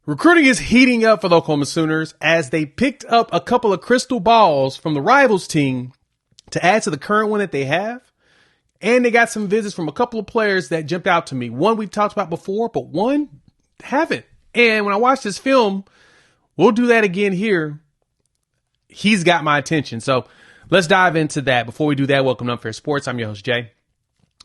Recruiting is heating up for the Oklahoma Sooners as they picked up a couple of crystal balls from the rivals team to add to the current one that they have. And they got some visits from a couple of players that jumped out to me. One we've talked about before, but one haven't. And when I watched this film, we'll do that again here. He's got my attention. So let's dive into that. Before we do that, welcome to Unfair Sports. I'm your host, Jay.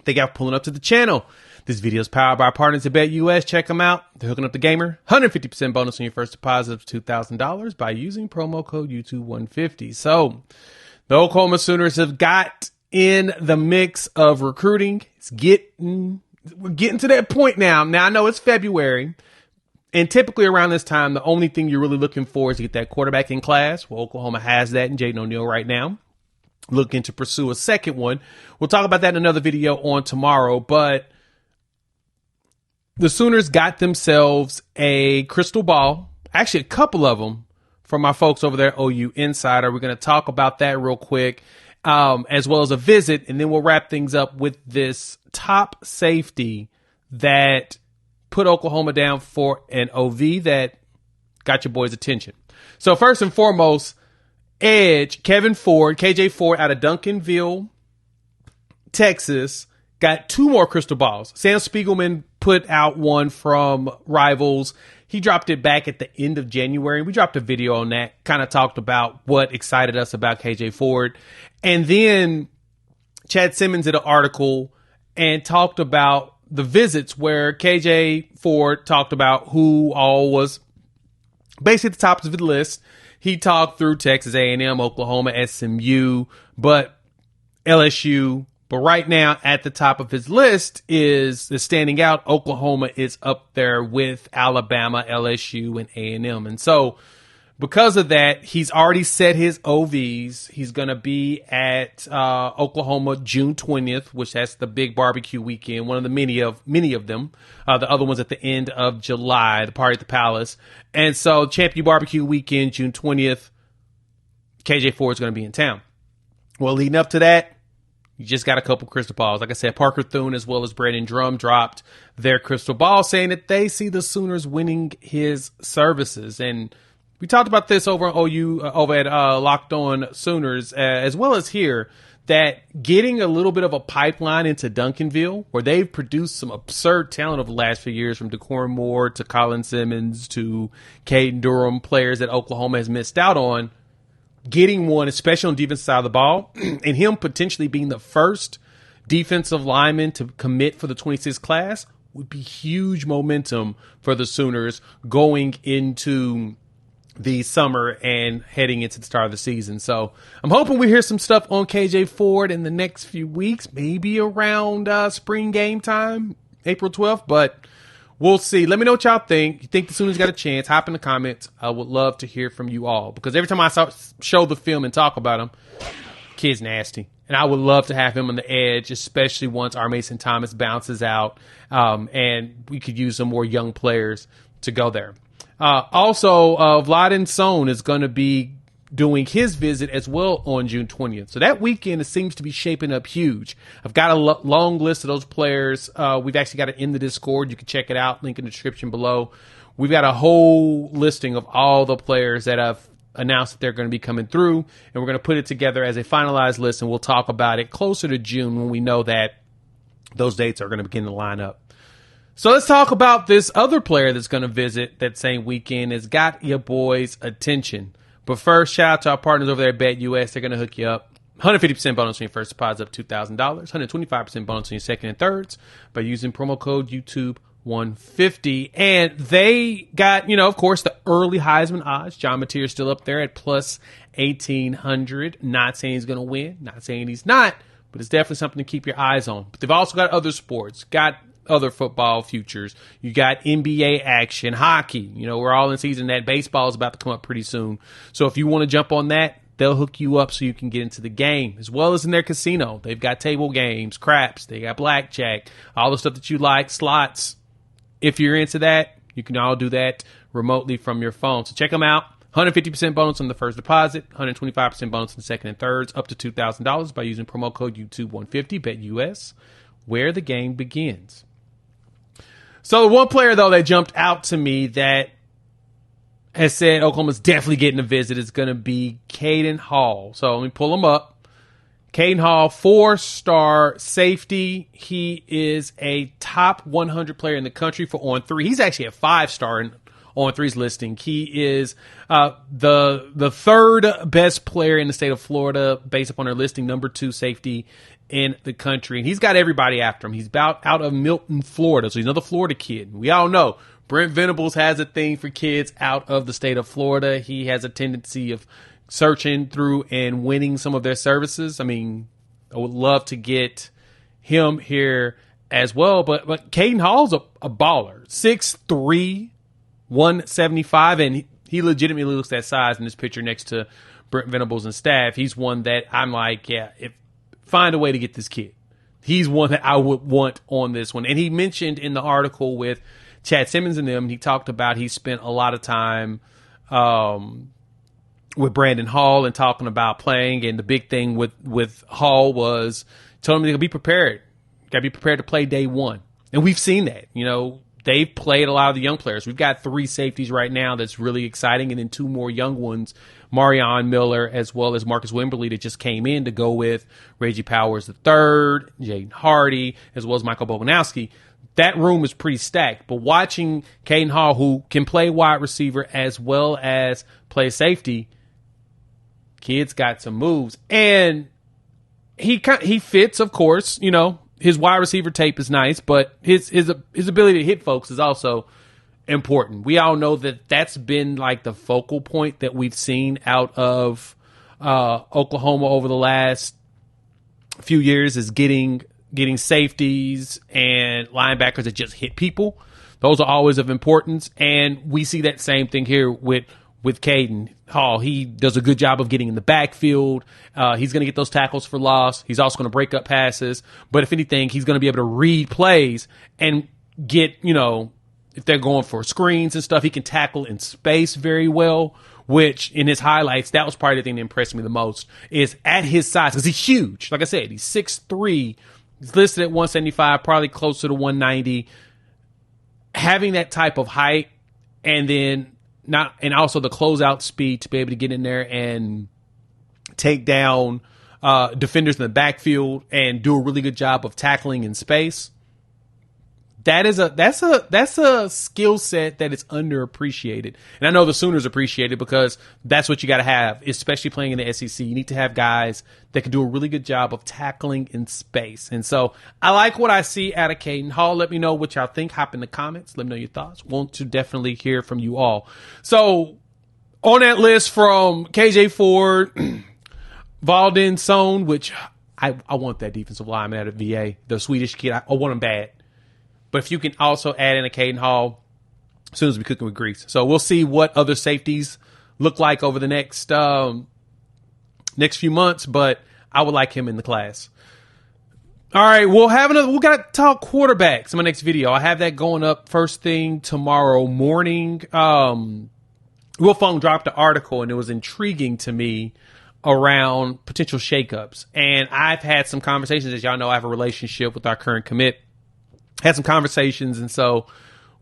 Thank you for pulling up to the channel. This video is powered by our partners at BetUS. Check them out. They're hooking up the gamer. 150% bonus on your first deposit of $2,000 by using promo code YouTube150. So the Oklahoma Sooners have got in the mix of recruiting. We're getting to that point now. Now I know it's February, and typically around this time, the only thing you're really looking for is to get that quarterback in class. Well, Oklahoma has that in Jaden O'Neal right now. Looking to pursue a second one. We'll talk about that in another video on tomorrow, but the Sooners got themselves a crystal ball, actually a couple of them, from my folks over there, OU Insider. We're going to talk about that real quick, as well as a visit, and then we'll wrap things up with this top safety that put Oklahoma down for an OV that got your boys' attention. So first and foremost, edge Kevin Ford, KJ Ford out of Duncanville, Texas, got two more crystal balls. Sam Spiegelman put out one from Rivals. He dropped it back at the end of January. We dropped a video on that, kind of talked about what excited us about KJ Ford. And then Chad Simmons did an article and talked about the visits where KJ Ford talked about who all was basically at the top of the list. He talked through Texas A&M, Oklahoma, SMU, but LSU. But right now, at the top of his list is standing out. Oklahoma is up there with Alabama, LSU, and A&M. And so because of that, he's already set his OVs. He's going to be at Oklahoma June 20th, which that's the big barbecue weekend, one of the many of them. The other one's at the end of July, the party at the Palace. And so Champion Barbecue Weekend, June 20th, KJ Ford's going to be in town. Well, leading up to that, you just got a couple crystal balls. Like I said, Parker Thune as well as Brandon Drum dropped their crystal ball saying that they see the Sooners winning his services. And we talked about this over on OU, over at Locked On Sooners, as well as here, that getting a little bit of a pipeline into Duncanville, where they've produced some absurd talent over the last few years, from Daquan Moore to Colin Simmons to Caden Durham, players that Oklahoma has missed out on. Getting one, especially on the defensive side of the ball, and him potentially being the first defensive lineman to commit for the 26th class would be huge momentum for the Sooners going into the summer and heading into the start of the season. So I'm hoping we hear some stuff on KJ Ford in the next few weeks, maybe around spring game time, April 12th, but we'll see. Let me know what y'all think. You think the Sooners got a chance? Hop in the comments. I would love to hear from you all, because every time I show the film and talk about him, kid's nasty. And I would love to have him on the edge, especially once our Mason Thomas bounces out, and we could use some more young players to go there. Also, Vladen Sohn is going to be doing his visit as well on June 20th. So that weekend, it seems to be shaping up huge. I've got a long list of those players. We've actually got it in the Discord. You can check it out. Link in the description below. We've got a whole listing of all the players that have announced that they're going to be coming through, and we're going to put it together as a finalized list, and we'll talk about it closer to June when we know that those dates are going to begin to line up. So let's talk about this other player that's going to visit that same weekend. Has got your boys' attention. But first, shout out to our partners over there at BetUS. They're going to hook you up. 150% bonus on your first deposit up $2,000. 125% bonus on your second and thirds by using promo code YouTube150. And they got, of course, the early Heisman odds. John Mateer's still up there at plus 1,800. Not saying he's going to win. Not saying he's not. But it's definitely something to keep your eyes on. But they've also got other sports. Got other football futures. You got NBA action, hockey. We're all in season. That baseball is about to come up pretty soon. So if you want to jump on that, they'll hook you up so you can get into the game, as well as in their casino. They've got table games, craps, they got blackjack, all the stuff that you like, slots. If you're into that, you can all do that remotely from your phone. So check them out. 150% bonus on the first deposit, 125% bonus on the second and thirds, up to $2,000 by using promo code YouTube150, BetUS, where the game begins. So the one player, though, that jumped out to me that has said Oklahoma's definitely getting a visit. It's going to be Kaiden Hall. So let me pull him up. Kaiden Hall, 4-star safety. He is a top 100 player in the country for on-3. He's actually a 5-star in on-3's listing. He is the third best player in the state of Florida based upon their listing, number 2 safety in the country. And he's got everybody after him. He's out of Milton, Florida. So he's another Florida kid. We all know Brent Venables has a thing for kids out of the state of Florida. He has a tendency of searching through and winning some of their services. I mean, I would love to get him here as well. But Kaiden Hall's a baller. 6'3", 175, and he legitimately looks that size in this picture next to Brent Venables and staff. He's one that I'm like, yeah, find a way to get this kid. He's one that I would want on this one. And he mentioned in the article with Chad Simmons and them, he talked about he spent a lot of time with Brandon Hall and talking about playing. And the big thing with Hall was telling him to be prepared. Got to be prepared to play day one. And we've seen that. You know, they've played a lot of the young players. We've got 3 safeties right now that's really exciting, and then 2 more young ones, Marion Miller as well as Marcus Wimberly, that just came in to go with Reggie Powers III, Jaden Hardy, as well as Michael Boganowski. That room is pretty stacked. But watching Kaiden Hall, who can play wide receiver as well as play safety, kid's got some moves. And he fits, of course. You know, his wide receiver tape is nice, but his ability to hit folks is also important. We all know that that's been like the focal point that we've seen out of Oklahoma over the last few years, is getting safeties and linebackers that just hit people. Those are always of importance, and we see that same thing here with Kaiden Hall. He does a good job of getting in the backfield. He's going to get those tackles for loss. He's also going to break up passes. But if anything, he's going to be able to read plays and get, you know, if they're going for screens and stuff, he can tackle in space very well, which in his highlights, that was probably the thing that impressed me the most, is at his size, because he's huge. Like I said, he's 6'3". He's listed at 175, probably closer to 190. Having that type of height and also the closeout speed to be able to get in there and take down defenders in the backfield and do a really good job of tackling in space. That's a skill set that is underappreciated. And I know the Sooners appreciate it because that's what you got to have, especially playing in the SEC. You need to have guys that can do a really good job of tackling in space. And so I like what I see out of Kaiden Hall. Let me know what y'all think. Hop in the comments. Let me know your thoughts. Want to definitely hear from you all. So on that list from KJ Ford, Valden Sohn, which I want that defensive lineman out of VA, the Swedish kid. I want him bad. But if you can also add in a Kaiden Hall, as soon as we're cooking with grease. So we'll see what other safeties look like over the next few months, but I would like him in the class. All right, we'll got to talk quarterbacks in my next video. I have that going up first thing tomorrow morning. Will Fung dropped an article, and it was intriguing to me around potential shakeups. And I've had some conversations. As y'all know, I have a relationship with our current commit. Had some conversations, and so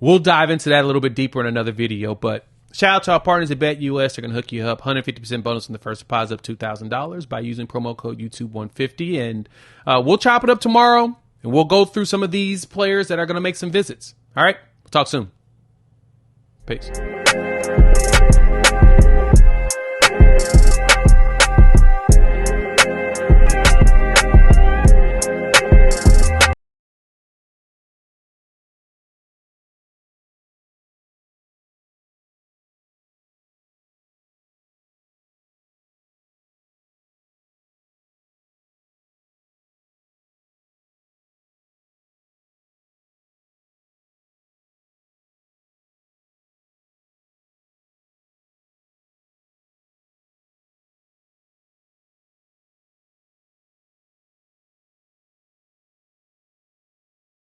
we'll dive into that a little bit deeper in another video. But shout out to our partners at BetUS. They're going to hook you up. 150% bonus on the first deposit of $2,000 by using promo code YouTube150. And we'll chop it up tomorrow, and we'll go through some of these players that are going to make some visits. All right? We'll talk soon. Peace.